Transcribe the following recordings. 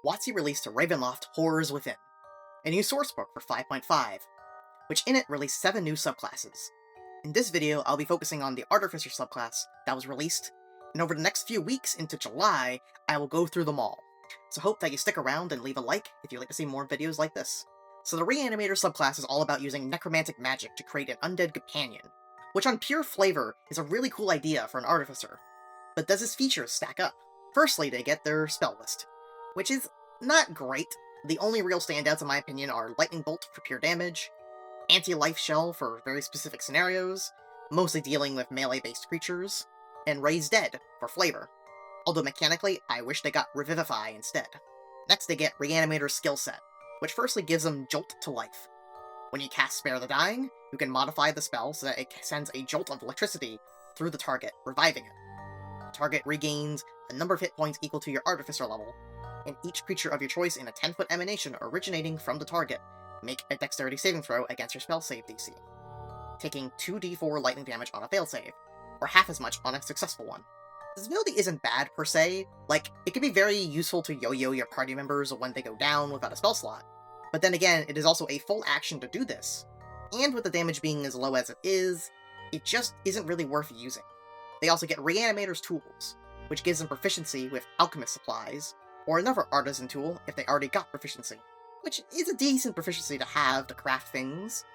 WotC released Ravenloft Horrors Within, a new sourcebook for 5.5, which in it released 7 new subclasses. In this video, I'll be focusing on the Artificer subclass that was released, and over the next few weeks into July, I will go through them all. So hope that you stick around and leave a like if you'd like to see more videos like this. So the Reanimator subclass is all about using necromantic magic to create an undead companion, which on pure flavor is a really cool idea for an Artificer. But does its features stack up? Firstly, they get their spell list, which is not great. The only real standouts in my opinion are Lightning Bolt for pure damage, Anti-Life Shell for very specific scenarios, mostly dealing with melee-based creatures, and Raise Dead for flavor. Although mechanically, I wish they got Revivify instead. Next they get Reanimators Skill Set, which firstly gives them Jolt to Life. When you cast Spare the Dying, you can modify the spell so that it sends a jolt of electricity through the target, reviving it. The target regains a number of hit points equal to your Artificer level, and each creature of your choice in a 10-foot emanation originating from the target make a dexterity saving throw against your spell save DC, taking 2d4 lightning damage on a fail save, or half as much on a successful one. This ability isn't bad per se, like, it can be very useful to yo-yo your party members when they go down without a spell slot, but then again, it is also a full action to do this, and with the damage being as low as it is, it just isn't really worth using. They also get Reanimator's Tools, which gives them proficiency with Alchemist supplies, or another Artisan tool if they already got proficiency, which is a decent proficiency to have to craft things,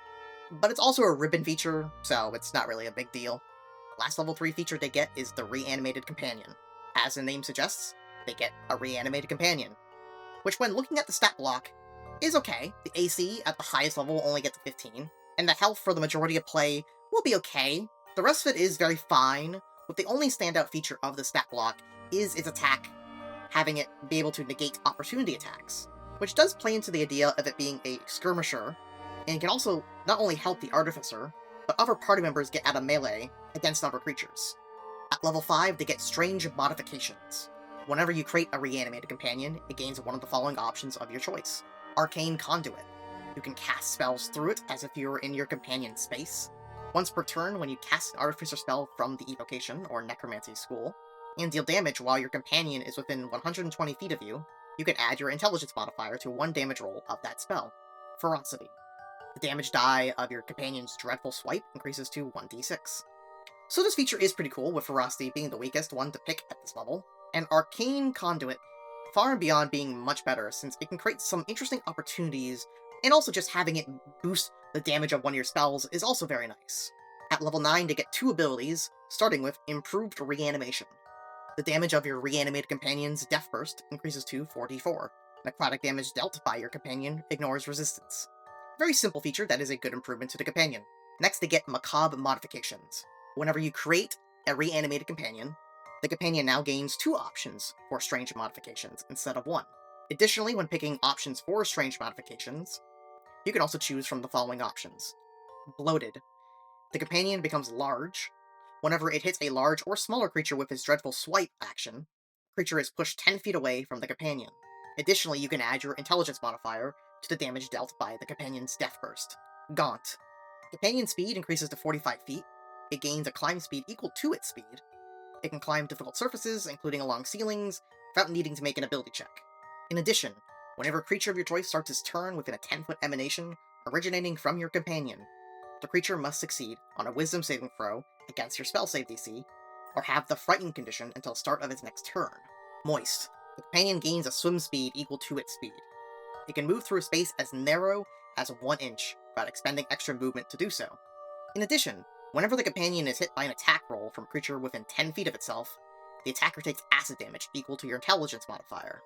but it's also a ribbon feature, so it's not really a big deal. Last level 3 feature they get is the Reanimated Companion. As the name suggests, they get a Reanimated Companion, which when looking at the stat block, is okay. The AC at the highest level will only get to 15, and the health for the majority of play will be okay. The rest of it is very fine, with the only standout feature of the stat block is its attack, having it be able to negate opportunity attacks, which does play into the idea of it being a skirmisher, and can also not only help the Artificer, but other party members get out of melee against other creatures. At level 5, they get Strange Modifications. Whenever you create a Reanimated Companion, it gains one of the following options of your choice. Arcane Conduit. You can cast spells through it as if you were in your companion's space. Once per turn, when you cast an Artificer spell from the Evocation, or Necromancy School, and deal damage while your companion is within 120 feet of you, you can add your Intelligence modifier to 1 damage roll of that spell. Ferocity. The damage die of your companion's Dreadful Swipe increases to 1d6. So this feature is pretty cool, with Ferocity being the weakest one to pick at this level, and Arcane Conduit far and beyond being much better, since it can create some interesting opportunities, and also just having it boost the damage of one of your spells is also very nice. At level 9, they get 2 abilities, starting with Improved Reanimation. The damage of your Reanimated Companion's Death Burst increases to 4d4. Necrotic damage dealt by your companion ignores resistance. Very simple feature that is a good improvement to the companion. Next, they get Macabre Modifications. Whenever you create a Reanimated Companion, the companion now gains 2 options for Strange Modifications instead of 1. Additionally, when picking options for Strange Modifications, you can also choose from the following options. Bloated. The companion becomes large. Whenever it hits a large or smaller creature with its Dreadful Swipe action, the creature is pushed 10 feet away from the companion. Additionally, you can add your Intelligence modifier to the damage dealt by the companion's Death Burst. Gaunt. Companion speed increases to 45 feet. It gains a climb speed equal to its speed. It can climb difficult surfaces, including along ceilings, without needing to make an ability check. In addition, whenever a creature of your choice starts its turn within a 10-foot emanation originating from your companion, the creature must succeed on a Wisdom saving throw against your spell save DC, or have the Frightened condition until the start of its next turn. Moist. The companion gains a swim speed equal to its speed. It can move through a space as narrow as 1 inch, without expending extra movement to do so. In addition, whenever the companion is hit by an attack roll from a creature within 10 feet of itself, the attacker takes acid damage equal to your Intelligence modifier.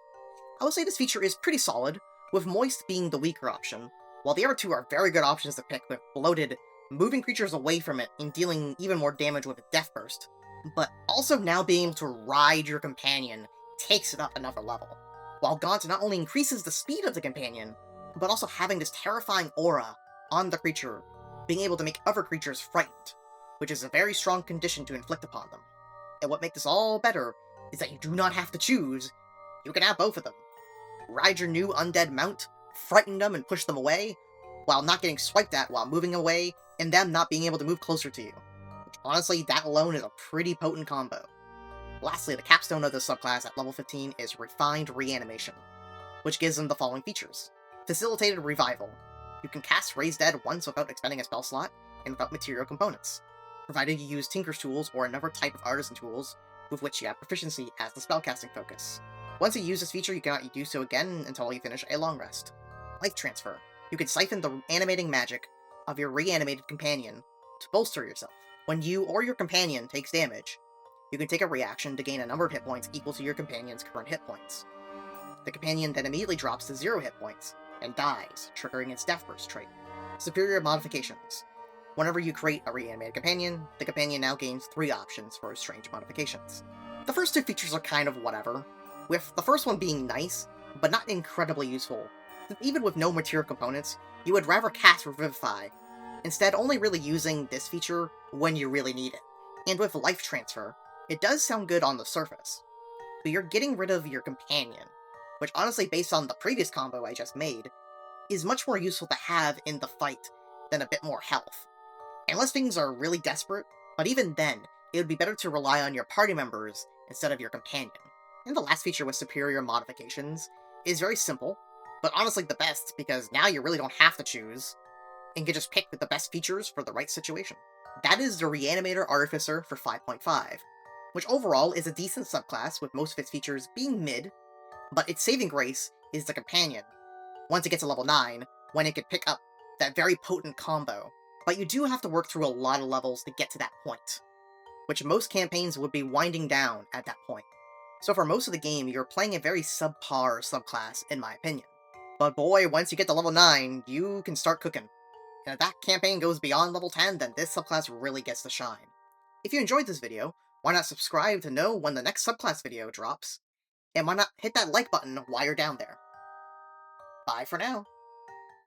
I would say this feature is pretty solid, with Moist being the weaker option, while the other 2 are very good options to pick, with Bloated moving creatures away from it and dealing even more damage with a Death Burst, but also now being able to ride your companion takes it up another level, while Gaunt not only increases the speed of the companion, but also having this terrifying aura on the creature, being able to make other creatures frightened, which is a very strong condition to inflict upon them. And what makes this all better is that you do not have to choose, you can have both of them. Ride your new undead mount, frighten them and push them away, while not getting swiped at while moving away, and them not being able to move closer to you. Which honestly, that alone is a pretty potent combo. Lastly, the capstone of this subclass at level 15 is Refined Reanimation. which gives them the following features. Facilitated Revival. You can cast Raise Dead once without expending a spell slot, and without material components, provided you use Tinker's Tools or another type of Artisan Tools with which you have proficiency as the spellcasting focus. Once you use this feature, you cannot do so again until you finish a long rest. Life Transfer. You can siphon the animating magic of your Reanimated Companion to bolster yourself. When you or your companion takes damage, you can take a reaction to gain a number of hit points equal to your companion's current hit points. The companion then immediately drops to 0 hit points and dies, triggering its Death Burst trait. Superior Modifications. Whenever you create a Reanimated Companion, the companion now gains 3 options for strange modifications. The first 2 features are kind of whatever, with the first one being nice, but not incredibly useful. Even with no material components, you would rather cast Revivify, instead only really using this feature when you really need it. And with Life Transfer, it does sound good on the surface, but you're getting rid of your companion, which honestly, based on the previous combo I just made, is much more useful to have in the fight than a bit more health. Unless things are really desperate, but even then, it would be better to rely on your party members instead of your companion. And the last feature with Superior Modifications is very simple, but honestly the best, because now you really don't have to choose, and can just pick the best features for the right situation. That is the Reanimator Artificer for 5.5, which overall is a decent subclass with most of its features being mid, but its saving grace is the companion, once it gets to level 9, when it can pick up that very potent combo. But you do have to work through a lot of levels to get to that point, which most campaigns would be winding down at that point. So for most of the game, you're playing a very subpar subclass, in my opinion. But boy, once you get to level 9, you can start cooking. And if that campaign goes beyond level 10, then this subclass really gets to shine. If you enjoyed this video, why not subscribe to know when the next subclass video drops? And why not hit that like button while you're down there? Bye for now.